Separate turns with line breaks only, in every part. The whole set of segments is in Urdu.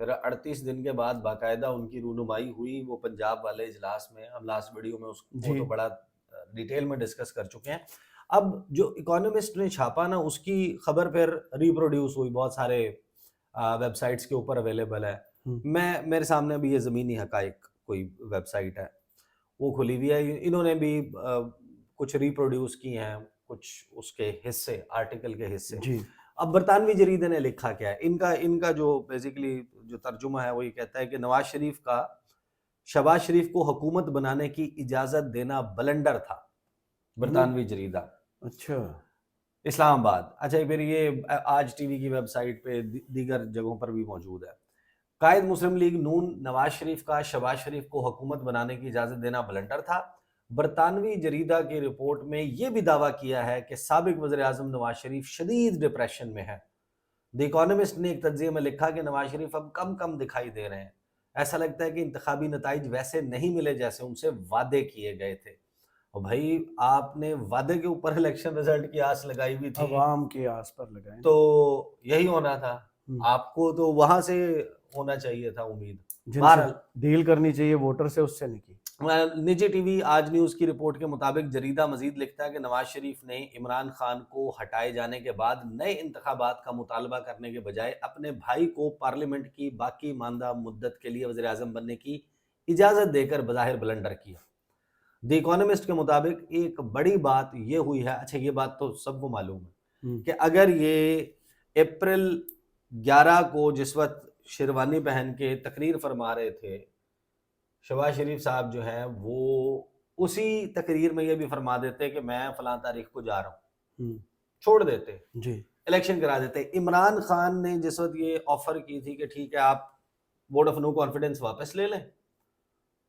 پھر 38 دن کے بعد باقاعدہ ان کی رونمائی ہوئی وہ پنجاب والے اجلاس میں. ہم لاسٹ ویڈیو میں اس کو تو بڑا ڈیٹیل میں ڈسکس کر چکے ہیں. اب جو اکانومسٹ نے چھاپا نا اس کی خبر پھر ریپروڈیوس ہوئی, بہت سارے ویب سائٹس کے اوپر اویلیبل ہے. میرے سامنے ابھی یہ زمینی حقائق کوئی ویب سائٹ ہے وہ کھلی ہوئی ہے, انہوں نے بھی کچھ ریپروڈیوس کی ہیں کچھ اس کے حصے, آرٹیکل کے حصے. اب برطانوی جریدے نے لکھا کیا ہے, ان کا جو بیسیکلی جو ترجمہ ہے وہ یہ کہتا ہے کہ نواز شریف کا شہباز شریف کو حکومت بنانے کی اجازت دینا بلنڈر تھا. برطانوی جریدہ,
اچھا,
اسلام آباد. اچھا پھر یہ آج ٹی وی کی ویب سائٹ پہ دیگر جگہوں پر بھی موجود ہے. قائد مسلم لیگ نون نواز شریف کا شہباز شریف کو حکومت بنانے کی اجازت دینا بلنڈر تھا. برطانوی جریدہ کی رپورٹ میں یہ بھی دعویٰ کیا ہے کہ سابق وزیر اعظم نواز شریف شدید ڈپریشن میں ہے. دی اکانومسٹ نے ایک تجزیے میں لکھا کہ نواز شریف اب کم دکھائی دے رہے ہیں. ایسا لگتا ہے کہ انتخابی نتائج ویسے نہیں ملے جیسے ان سے وعدے کیے گئے تھے. اور بھائی آپ نے وعدے کے اوپر الیکشن رزلٹ کی آس لگائی ہوئی تھی,
عوام کی آس پر لگائیں,
تو یہی ہونا تھا. آپ کو تو وہاں سے ہونا چاہیے تھا امید,
ڈیل کرنی چاہیے ووٹر سے, اس سے نہیں کی.
نجی ٹی وی آج نیوز کی رپورٹ کے مطابق جریدہ مزید لکھتا ہے کہ نواز شریف نے عمران خان کو ہٹائے جانے کے بعد نئے انتخابات کا مطالبہ کرنے کے بجائے اپنے بھائی کو پارلیمنٹ کی باقی ماندہ مدت کے لیے وزیر اعظم بننے کی اجازت دے کر بظاہر بلنڈر کیا. دی اکانومسٹ کے مطابق ایک بڑی بات یہ ہوئی ہے, اچھا یہ بات تو سب کو معلوم ہے کہ اگر یہ اپریل 11 کو جس وقت شیروانی پہن کے تقریر فرما رہے تھے شہباز شریف صاحب جو ہیں وہ اسی تقریر میں یہ بھی فرما دیتے کہ میں فلاں تاریخ کو جا رہا ہوں, چھوڑ دیتے, الیکشن کرا دیتے. عمران خان نے جس وقت یہ آفر کی تھی کہ ٹھیک ہے آپ ووٹ آف نو کانفیڈنس واپس لے لیں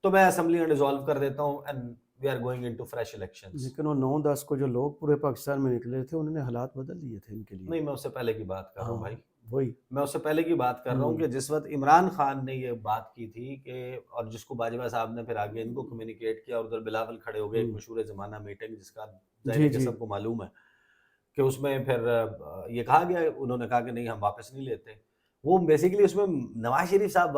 تو میں اسمبلی ڈیزالو کر دیتا ہوں and we are going into fresh elections.
لیکن وہ 9-10 کو جو لوگ پورے پاکستان میں نکلے تھے انہوں نے حالات بدل دیے تھے ان کے لیے.
نہیں میں اس سے پہلے کی بات کر رہا ہوں بھائی,
وہی
میں اس سے پہلے کی بات کر رہا ہوں کہ جس وقت عمران خان نے یہ بات کی تھی کہ, اور جس کو باجوہ صاحب نے پھر آگے ان کو کمیونیکیٹ کیا اور ادھر بلاول کھڑے ہو گئے, ایک مشہور زمانہ میٹنگ جس کا ظاہر ہے کہ سب کو معلوم ہے کہ اس میں پھر یہ کہا گیا, انہوں نے کہا کہ نہیں ہم واپس نہیں لیتے. وہ بیسیکلی اس میں نواز شریف صاحب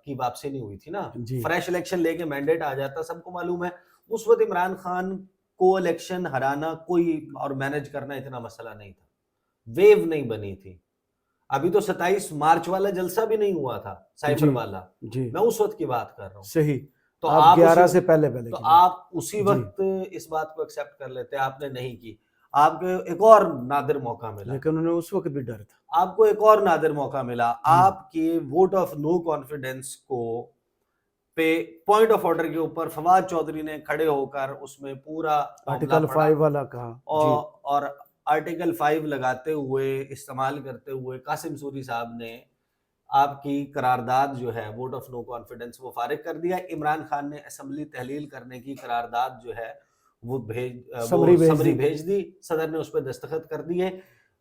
کی واپسی نہیں ہوئی تھی نا, فریش الیکشن لے کے مینڈیٹ آ جاتا. سب کو معلوم ہے اس وقت عمران خان کو الیکشن ہرانا کوئی اور مینج کرنا اتنا مسئلہ نہیں تھا, ویو نہیں بنی تھی. ابھی تو 27 مارچ والا جلسہ بھی نہیں ہوا تھا سائفر والا, میں اس وقت کی بات کر رہا ہوں.
صحیح,
تو آپ
11 سے پہلے
تو آپ اسی وقت اس بات کو ایکسیپٹ کر لیتے, آپ نے نہیں کی. آپ کو ایک اور نادر موقع ملا,
لیکن انہوں نے اس وقت بھی ڈر تھا.
آپ کو ایک اور نادر موقع ملا, آپ کے ووٹ آف نو کانفیڈنس کو پہ پوائنٹ آف آرڈر کے اوپر فواد چودھری نے کھڑے ہو کر اس میں پورا
آرٹیکل 5 والا کہا,
اور آرٹیکل 5 لگاتے ہوئے استعمال کرتے ہوئے قاسم سوری صاحب نے آپ کی قرارداد جو ہے ووٹ آف نو کانفیڈنس وہ فارغ کر دیا. عمران خان نے اسمبلی تحلیل کرنے کی قرارداد جو ہے وہ سمری بھیج دی, صدر نے اس پہ دستخط کر دیے.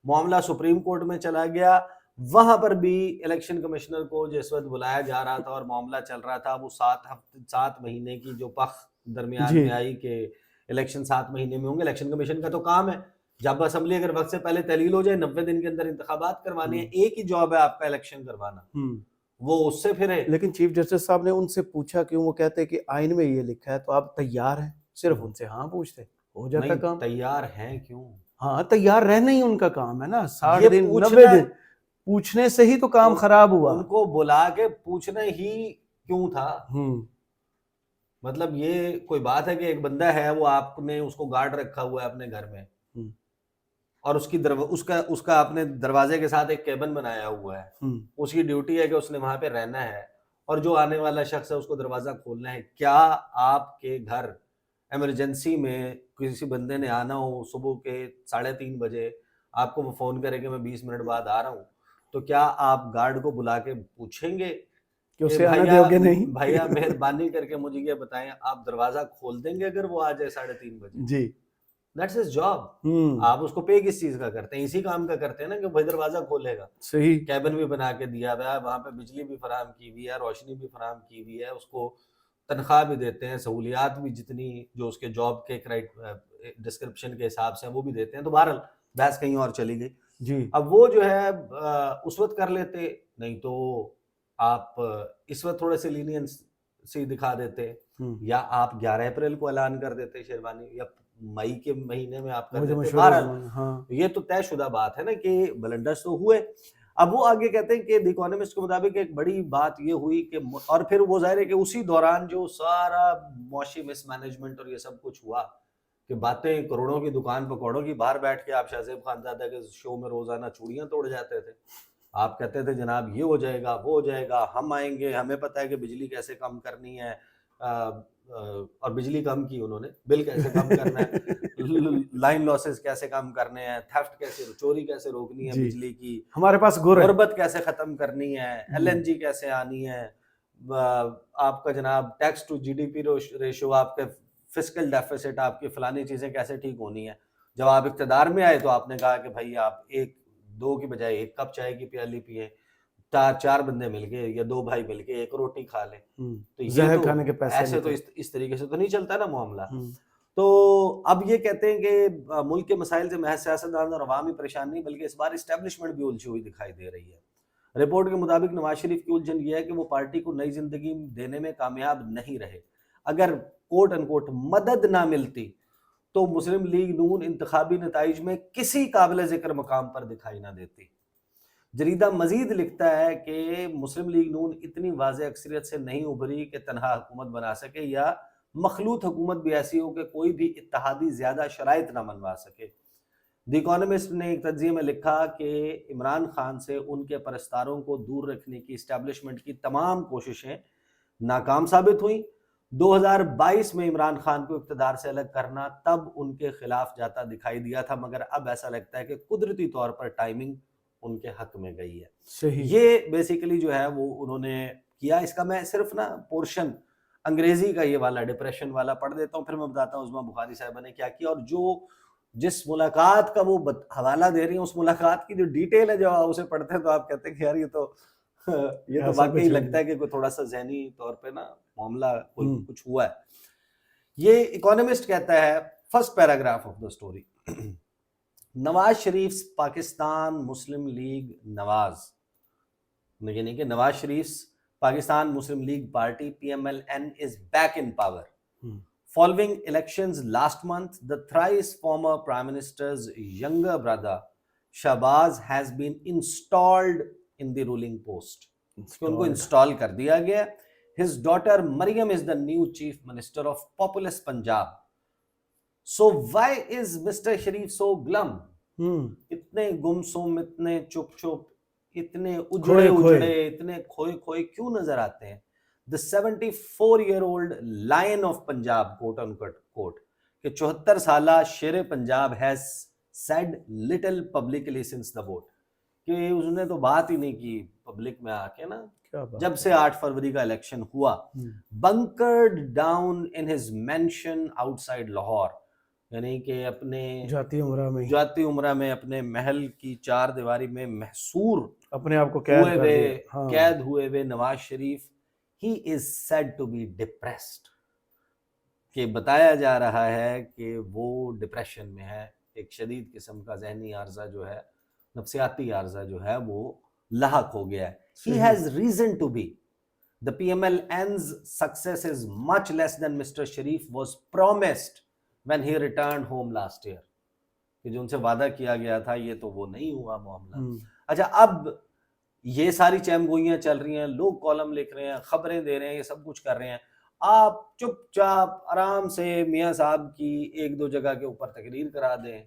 معاملہ سپریم کورٹ میں چلا گیا, وہاں پر بھی الیکشن کمشنر کو جس وقت بلایا جا رہا تھا اور معاملہ چل رہا تھا وہ 7 مہینے کی جو پخ درمیان میں آئی کہ الیکشن 7 مہینے میں ہوں گے. الیکشن کمیشن کا تو کام ہے جب اسمبلی اگر وقت سے پہلے تحلیل ہو جائے 90 دن کے اندر انتخابات کروانے ہیں, ایک ہی جاب ہے آپ کا الیکشن کروانا, وہ اس سے پھر.
لیکن چیف جسٹس صاحب نے ان سے پوچھا کیوں, وہ کہتے کہ آئین میں یہ لکھا ہے تو آپ تیار ہیں, صرف ان سے ہاں پوچھتے ہو جاتا کام.
تیار ہیں کیوں؟
ہاں تیار رہنا ہی ان کا کام ہے نا, 60 دن 90 دن پوچھنے سے ہی تو کام خراب ہوا.
ان کو بلا کے پوچھنا ہی کیوں تھا؟ مطلب یہ کوئی بات ہے کہ ایک بندہ ہے وہ آپ نے اس کو گارڈ رکھا ہوا ہے اپنے گھر میں اور اس کا اپنے دروازے کے ساتھ ایک کیبن بنایا ہوا ہے, اس کی ڈیوٹی ہے کہ اس نے وہاں پہ رہنا ہے اور جو آنے والا شخص ہے اس کو دروازہ کھولنا ہے. کیا آپ کے گھر ایمرجنسی میں کسی بندے نے آنا ہو صبح کے 3:30 بجے, آپ کو وہ فون کرے کہ میں 20 منٹ بعد آ رہا ہوں, تو کیا آپ گارڈ کو بلا کے پوچھیں گے کہ بھیا مہربانی کر کے مجھے یہ بتائیں آپ دروازہ کھول دیں گے اگر وہ آ جائے 3:30 بجے؟
جی
دیٹس ہز جاب. آپ اس کو پے کس چیز کا کرتے ہیں؟ اسی کام کا کرتے ہیں نا کہ بھائی دروازہ کھولے گا.
صحیح,
کیبن بھی بنا کے دیا ہوا ہے, وہاں پہ بجلی بھی فراہم کی ہوئی ہے, روشنی بھی فراہم کی ہوئی ہے, اس کو تنخواہ بھی دیتے ہیں, سہولیات بھی جتنی جو اس کے جاب کے ڈسکرپشن کے حساب سے وہ بھی دیتے ہیں. تو بہرحال بحث کہیں اور چلی گئی.
جی
اب وہ جو ہے اس وقت کر لیتے, نہیں تو آپ اس وقت تھوڑے سے لینینسی دکھا دیتے, یا آپ 11 اپریل کو اعلان کر دیتے شیروانی, یا مئی کے مہینے میں آپ کر دیتے. بہرحال یہ تو طے شدہ بات ہے نا کہ بلنڈرز تو ہوئے. اب وہ آگے کہتے ہیں کہ دی اکانومسٹ کے مطابق ایک بڑی بات یہ ہوئی کہ, اور پھر وہ ظاہر ہے کہ اسی دوران جو سارا معاشی مس مینجمنٹ اور یہ سب کچھ ہوا کہ باتیں کروڑوں کی دکان پکوڑوں کی, باہر بیٹھ کے آپ شاہ زیب خانزادہ کے شو میں روزانہ چوڑیاں توڑ جاتے تھے. آپ کہتے تھے جناب یہ ہو جائے گا وہ ہو جائے گا, ہم آئیں گے, ہمیں پتہ ہے کہ بجلی کیسے کم کرنی ہے, اور بجلی کم کی انہوں نے, بل کیسے کم کرنا ہے, لائن لاسز کیسے کم کرنے ہیں, تھیفٹ کیسے, چوری کیسے روکنی ہے بجلی کی,
ہمارے پاس
غربت کیسے ختم کرنی ہے, ایل این جی کیسے آنی ہے, آپ کا جناب tax to G D P ratio, آپ کے فسکل ڈیفیسٹ, آپ کی فلانی چیزیں کیسے ٹھیک ہونی ہے. جب آپ اقتدار میں آئے تو آپ نے کہا کہ بھائی آپ 2 کی بجائے 1 کپ چائے کی پیالی پیئیں, 4 بندے مل کے یا 2 بھائی مل کے 1 روٹی کھا لیں. تو یہ تو ایسے تو اس طریقے سے تو نہیں چلتا نا معاملہ. تو اب یہ کہتے ہیں کہ ملک کے مسائل سے محض سیاستدان اور عوام ہی پریشان نہیں بلکہ اس بار اسٹیبلشمنٹ بھی الجھی ہوئی دکھائی دے رہی ہے. رپورٹ کے مطابق نواز شریف کی الجھن یہ ہے کہ وہ پارٹی کو نئی زندگی دینے میں کامیاب نہیں رہے. اگر کوٹ ان کوٹ مدد نہ ملتی تو مسلم لیگ نون انتخابی نتائج میں کسی قابل ذکر مقام پر دکھائی نہ دیتی. جریدہ مزید لکھتا ہے کہ مسلم لیگ نون اتنی واضح اکثریت سے نہیں ابھری کہ تنہا حکومت بنا سکے, یا مخلوط حکومت بھی ایسی ہو کہ کوئی بھی اتحادی زیادہ شرائط نہ منوا سکے. دی اکانومسٹ نے ایک تجزیے میں لکھا کہ عمران خان سے ان کے پرستاروں کو دور رکھنے کی اسٹیبلشمنٹ کی تمام کوششیں ناکام ثابت ہوئیں. 2022 میں عمران خان کو اقتدار سے الگ کرنا تب ان کے خلاف جاتا دکھائی دیا تھا, مگر اب ایسا لگتا ہے کہ قدرتی طور پر ٹائمنگ ان کے حق میں گئی ہے. یہ بیسیکلی جو ہے وہ انہوں نے کیا. اس کا میں صرف نا پورشن انگریزی کا یہ والا ڈپریشن والا پڑھ دیتا ہوں, پھر میں بتاتا ہوں عظمیٰ بخاری صاحبہ نے کیا کیا, اور جو جس ملاقات کا وہ حوالہ دے رہی ہیں اس ملاقات کی جو ڈیٹیل ہے, جو آپ اسے پڑھتے ہیں تو آپ کہتے ہیں کہ یار یہ تو واقعی لگتا ہے کہ کوئی تھوڑا سا ذہنی طور پہ نا معاملہ کچھ ہوا ہے. یہ اکانومسٹ کہتا ہے, first paragraph of the story, Nawaz Sharif Pakistan Muslim League Nawaz, یعنی کہ Nawaz Sharif Pakistan Muslim League party PMLN is back in power. Following elections last month, the thrice former Prime Minister's younger brother Shahbaz has been installed in the ruling post. ان کو انسٹال کر دیا گیا. His daughter Maryam is the new Chief Minister of Populous Punjab. So why is Mr. Sharif so glum? اتنے گمسم, اتنے چپ چپ, اتنے اجڑے اجڑے, اتنے کھوئے کھوئے کیوں نظر آتے ہیں؟ The 74-year-old lion of Punjab, quote unquote, quote, کہ 74 سالہ شیر Punjab has said little publicly since the vote, کہ اس نے تو بات ہی نہیں کی پبلک میں آ کے نا جب سے 8 فروری کا الیکشن ہوا. bunkered down in his mansion outside Lahore, یعنی کہ اپنے جاتی عمرہ میں اپنے محل کی 4 دیواری میں محصور
اپنے آپ کو
قید ہوئے ہوئے Nawaz Sharif, he is said to be depressed, کہ بتایا جا رہا ہے کہ وہ ڈپریشن میں ہے, ایک شدید قسم کا ذہنی عارضہ جو ہے, نفسیاتی عارضہ جو ہے وہ لاحق ہو گیا ہے. He has reason to be. The PMLN's success is much less than Mr. Sharif was promised when he returned home last year. کہ جو ان سے وعدہ کیا گیا تھا یہ تو وہ نہیں ہوا معاملہ. اچھا, اب یہ ساری چیم گوئیاں چل رہی ہیں, لوگ کالم لکھ رہے ہیں, خبریں دے رہے ہیں, یہ سب کچھ کر رہے ہیں, آپ چپ چاپ آرام سے میاں صاحب کی 1-2 جگہ کے اوپر تقریر کرا دیں,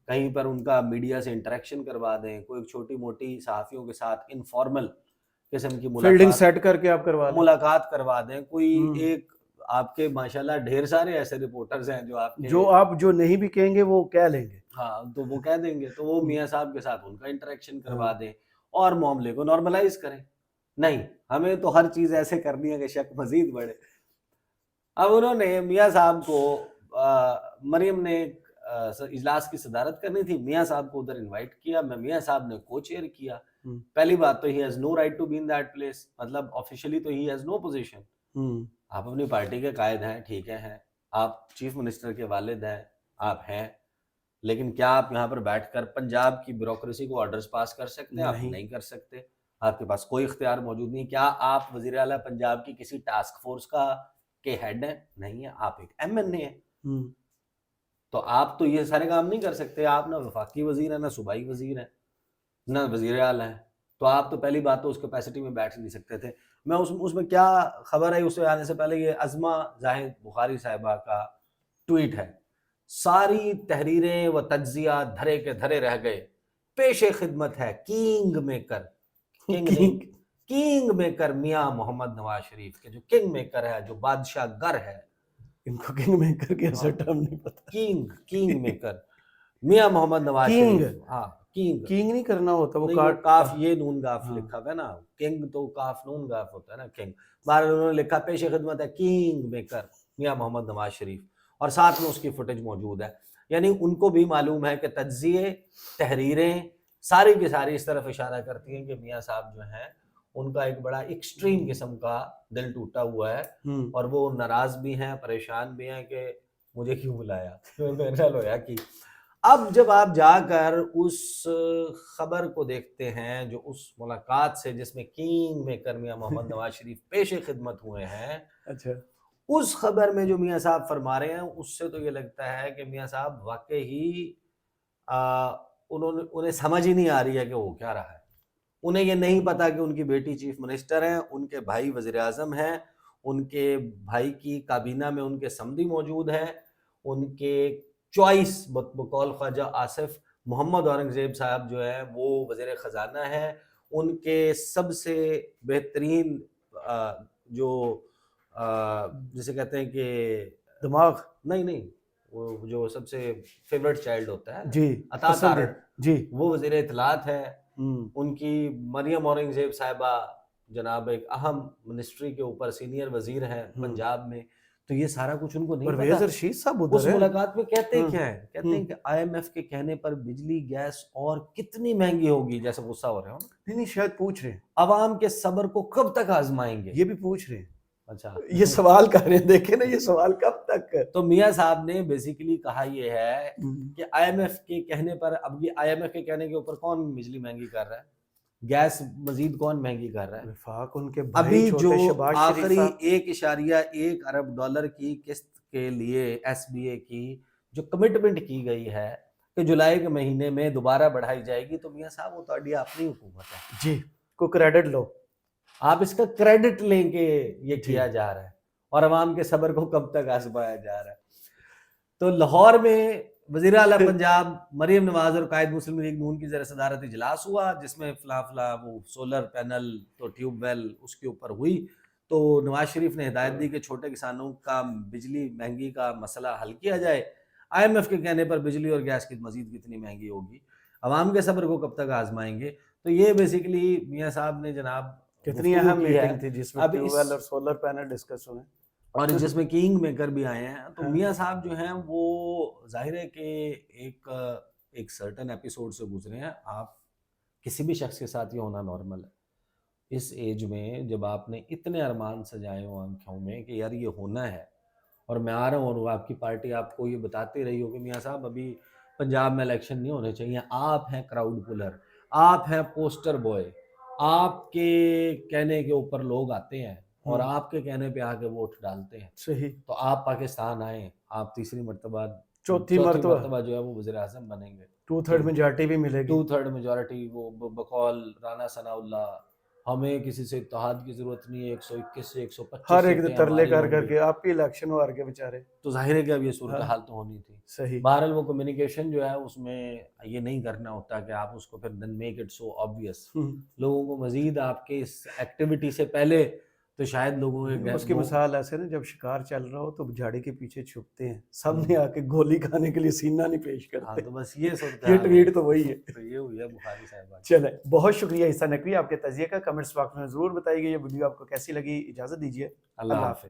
کہیں پر ان کا میڈیا سے انٹریکشن کروا دیں, کوئی چھوٹی موٹی صحافیوں کے ساتھ انفارمل قسم کی ملاقات کروا دیں, کوئی ایک آپ کے ماشاءاللہ ڈھیر سارے ایسے رپورٹرز ہیں جو
آپ جو نہیں بھی کہیں گے وہ کہہ لیں گے,
ہاں تو وہ کہہ دیں گے, تو وہ میاں صاحب کے ساتھ ان کا انٹریکشن کروا دیں اور معاملے کو نارملائز کریں. نہیں, ہمیں تو ہر چیز ایسے کرنی ہے کہ شک مزید بڑھے. اب انہوں نے میاں صاحب کو, مریم نے اجلاس کی صدارت کرنی تھی, میاں صاحب کو ادھر انوائٹ کیا, میاں صاحب نے کو چیئر کیا. پہلی بات تو he has no right to be in that place, مطلب آفیشلی تو he has no position. آپ اپنی پارٹی کے قائد ہیں, ٹھیک ہے, آپ چیف منسٹر کے والد ہیں, آپ ہیں, لیکن کیا آپ یہاں پر بیٹھ کر پنجاب کی بیوروکریسی کو آرڈرز پاس کر سکتے ہیں؟ آپ نہیں کر سکتے. آپ کے پاس کوئی اختیار موجود نہیں. کیا آپ وزیر اعلیٰ پنجاب کی کسی ٹاسک فورس کے ہیڈ ہیں؟ نہیں ہے. آپ ایک MNA ہیں. تو آپ تو یہ سارے کام نہیں کر سکتے. آپ نہ وفاقی وزیر ہیں، نہ صوبائی وزیر ہیں، نہ وزیر اعلیٰ ہیں. تو آپ تو پہلی بات تو اس کیپیسٹی میں بیٹھ نہیں سکتے تھے. میں اس میں کیا خبر ہے، اس میں آنے سے پہلے یہ عظمہ زاہد بخاری صاحبہ کا ٹویٹ ہے: ساری تحریریں و تجزیہ دھرے کے دھرے رہ گئے، پیش خدمت ہے کنگ میکر. کنگ میکر میاں محمد نواز شریف کے، جو کنگ میکر ہے، جو بادشاہ گر ہے.
ان کو کنگ میکر کے ایسا ٹرم نہیں پتا.
کنگ میکر میاں محمد نواز شریف. ہاں
کنگ نہیں کرنا ہوتا، وہ
کاف یہ نون گاف لکھا ہوا ہے نا. کنگ تو کاف نون گاف ہوتا ہے نا. کنگ بار انہوں نے لکھا پیش خدمت ہے کنگ میکر میاں محمد نواز شریف، اور ساتھ میں اس کی فوٹیج موجود ہے. یعنی ان کو بھی معلوم ہے کہ تجزیے، تحریریں ساری کی ساری اس طرف اشارہ کرتی ہیں کہ میاں صاحب جو ہیں ان کا ایک بڑا ایکسٹریم قسم کا دل ٹوٹا ہوا ہے، اور وہ ناراض بھی ہیں، پریشان بھی ہیں کہ مجھے کیوں بلایا. ہویا کہ اب جب آپ جا کر اس خبر کو دیکھتے ہیں جو اس ملاقات سے جس میں کنگ میکر میاں محمد نواز شریف پیش خدمت ہوئے ہیں،
اچھا،
اس خبر میں جو میاں صاحب فرما رہے ہیں، اس سے تو یہ لگتا ہے کہ میاں صاحب واقعی انہیں سمجھ ہی نہیں آ رہی ہے کہ وہ کیا رہا ہے. انہیں یہ نہیں پتا کہ ان کی بیٹی چیف منسٹر ہیں، ان کے بھائی وزیر اعظم ہیں، ان کے بھائی کی کابینہ میں ان کے سمدی موجود ہیں، ان کے چوائس بقول خواجہ آصف محمد اورنگزیب صاحب جو ہیں وہ وزیر خزانہ ہیں. ان کے سب سے بہترین جو جسے کہتے ہیں کہ
دماغ
نہیں وہ جو سب سے فیورٹ چائلڈ ہوتا ہے
جی
عطا تارڑ
جی،
وہ وزیر اطلاعات ہے. ان کی مریم اورنگزیب صاحبہ جناب ایک اہم منسٹری کے اوپر سینئر وزیر ہیں پنجاب میں. تو یہ سارا کچھ ان کو نہیں پتا.
پرویز رشید صاحب ادھر
اس ملاقات میں کہتے کیا ہیں؟ کہتے ہیں کہ IMF کے کہنے پر بجلی گیس اور کتنی مہنگی ہوگی. جیسے غصہ ہو رہے ہو.
نہیں شاید پوچھ رہے ہیں
عوام کے صبر کو کب تک آزمائیں گے.
یہ بھی پوچھ رہے ہیں.
اچھا
یہ سوال کر رہے ہیں، دیکھیں نا یہ سوال کب تک.
تو میاں صاحب نے بیسیکلی کہا یہ ہے کہ IMF کے کہنے پر، اب یہ IMF کے کہنے کے اوپر کون بجلی مہنگی کر رہا ہے، گیس مزید کون مہنگی کر رہا ہے.
وفاق ان کے
ابھی جو آخری 1.1 ارب ڈالر کی قسط کے لیے SBA کی جو کمٹمنٹ کی گئی ہے کہ جولائی کے مہینے میں دوبارہ بڑھائی جائے گی، تو میاں صاحب وہ تو اپنی حکومت ہے
جی، کو کریڈٹ لو.
آپ اس کا کریڈٹ لیں کہ یہ کیا جا رہا ہے، اور عوام کے صبر کو کب تک آزمایا جا رہا ہے. تو لاہور میں وزیر اعلیٰ پنجاب مریم نواز اور قائد مسلم لیگ نون کی زیر صدارت اجلاس ہوا، جس میں فلاں وہ سولر پینل تو ٹیوب ویل اس کے اوپر ہوئی. تو نواز شریف نے ہدایت دی کہ چھوٹے کسانوں کا بجلی مہنگی کا مسئلہ حل کیا جائے. IMF کے کہنے پر بجلی اور گیس کی مزید کتنی مہنگی ہوگی، عوام کے صبر کو کب تک آزمائیں گے. تو یہ بیسیکلی میاں صاحب نے جناب
کتنی اہم میٹنگ تھی جس میں ٹیوب ویل اور سولر پینل ڈسکس ہوئے،
اور جس میں کنگ میکر بھی آئے ہیں. تو میاں صاحب جو ہیں وہ ظاہر ہے کہ ایک سرٹن ایپیسوڈ سے گزرے ہیں. آپ کسی بھی شخص کے ساتھ یہ ہونا نارمل ہے اس ایج میں، جب آپ نے اتنے ارمان سجائے ہوں آنکھوں میں کہ یار یہ ہونا ہے، اور میں آ رہا ہوں اور آپ کی پارٹی آپ کو یہ بتاتی رہی ہو کہ میاں صاحب ابھی پنجاب میں الیکشن نہیں ہونے چاہیے. آپ ہیں کراؤڈ پولر، آپ ہیں پوسٹر بوائے، آپ کے کہنے کے اوپر لوگ آتے ہیں اور آپ کے کہنے پہ آ کے ووٹ ڈالتے ہیں.
صحیح.
تو آپ پاکستان آئیں، آپ تیسری مرتبہ
چوتھی مرتبہ
جو ہے وہ وزیر اعظم بنیں گے.
2/3 میجارٹی بھی ملے گی.
2/3 میجارٹی. وہ بقول رانا ثناء اللہ ہمیں کسی سے اتحاد کی ضرورت نہیں ہے، 121 سے 125
ہر ایک ترلے کر کے آپ کی الیکشن ہو کے بیچارے.
تو ظاہر ہے کہ اب یہ صورتحال تو ہونی تھی.
صحیح.
بہرحال وہ کمیونیکیشن جو ہے اس میں یہ نہیں کرنا ہوتا کہ آپ اس کو پھر then make it so obvious. لوگوں کو مزید آپ کے اس ایکٹیویٹی سے پہلے تو شاید لوگوں کے
اس کی مثال ایسے نا، جب شکار چل رہا ہو تو جھاڑی کے پیچھے چھپتے ہیں، سب نے آ کے گولی کھانے کے لیے سینہ نہیں پیش کرتے.
تو بس یہ
یہ ٹویٹ تو وہی ہے.
تو یہ ہوئی ہے بخاری صاحب.
چلیں، بہت شکریہ عیسیٰ نقوی، آپ کے تجزیے کا. کمنٹس باکس میں ضرور بتائیے گا یہ ویڈیو آپ کو کیسی لگی. اجازت دیجیے، اللہ حافظ.